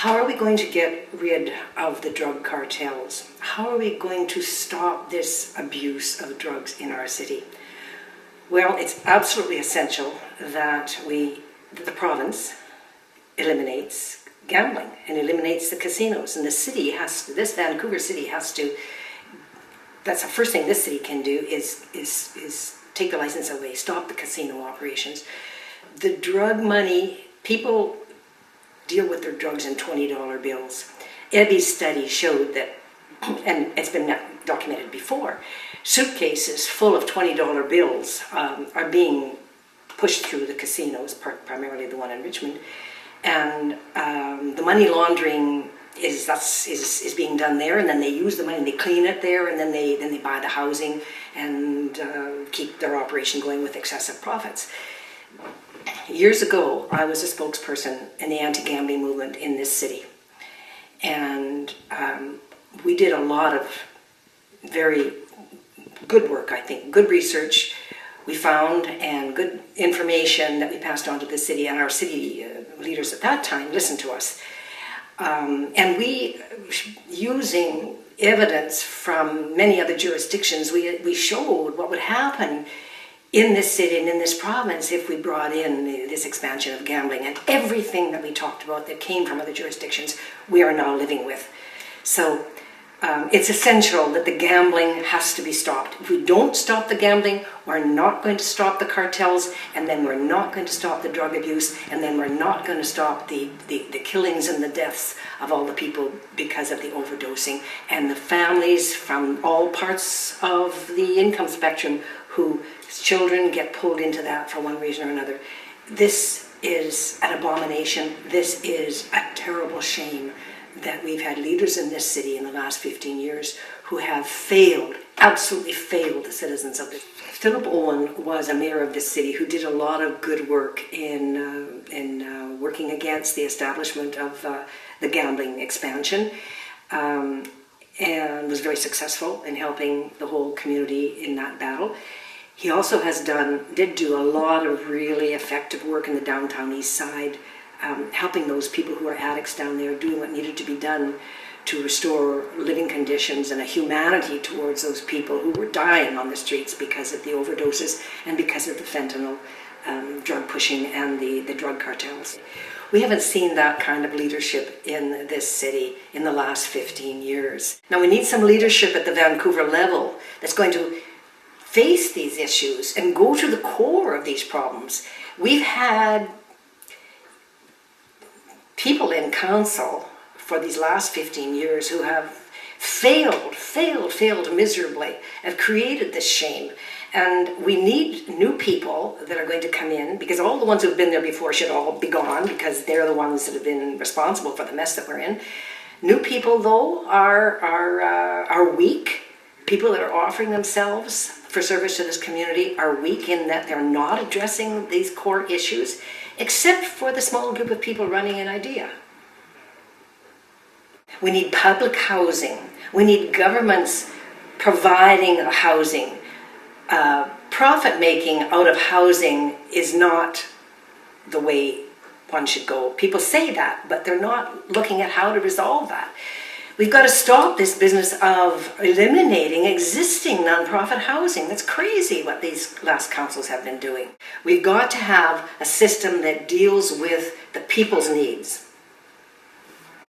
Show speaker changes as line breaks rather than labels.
How are we going to get rid of the drug cartels? How are we going to stop this abuse of drugs in our city? Well, it's absolutely essential that the province eliminates gambling and eliminates the casinos. And this Vancouver city has to, that's the first thing this city can do is take the license away, stop the casino operations. The drug money, people deal with their drugs in $20 bills. IDEA's study showed that, and it's been documented before, suitcases full of $20 bills are being pushed through the casinos, primarily the one in Richmond, and the money laundering is being done there, and then they use the money and they clean it there, and then they buy the housing and keep their operation going with excessive profits. Years ago, I was a spokesperson in the anti-gambling movement in this city, and we did a lot of very good work, I think, good research we found, and good information that we passed on to the city, and our city leaders at that time listened to us. And we, using evidence from many other jurisdictions, we showed what would happen in this city and in this province if we brought in this expansion of gambling, and everything that we talked about that came from other jurisdictions we are now living with. So it's essential that the gambling has to be stopped. If we don't stop the gambling, we're not going to stop the cartels, and then we're not going to stop the drug abuse, and then we're not going to stop the killings and the deaths of all the people because of the overdosing, and the families from all parts of the income spectrum whose children get pulled into that for one reason or another. This is an abomination. This is a terrible shame that we've had leaders in this city in the last 15 years who have failed, absolutely failed the citizens of this. Philip Owen was a mayor of this city who did a lot of good work in working against the establishment of the gambling expansion, and was very successful in helping the whole community in that battle. He also did do a lot of really effective work in the downtown east side, helping those people who are addicts down there, doing what needed to be done to restore living conditions and a humanity towards those people who were dying on the streets because of the overdoses and because of the fentanyl drug pushing and the drug cartels. We haven't seen that kind of leadership in this city in the last 15 years. Now we need some leadership at the Vancouver level that's going to face these issues and go to the core of these problems. We've had people in council for these last 15 years who have failed miserably, have created this shame. And we need new people that are going to come in, because all the ones who've been there before should all be gone, because they're the ones that have been responsible for the mess that we're in. New people, though, are weak. People that are offering themselves for service to this community are weak in that they're not addressing these core issues, except for the small group of people running an IDEA. We need public housing. We need governments providing housing. Profit making out of housing is not the way one should go. People say that, but they're not looking at how to resolve that. We've got to stop this business of eliminating existing nonprofit housing. That's crazy what these last councils have been doing. We've got to have a system that deals with the people's needs.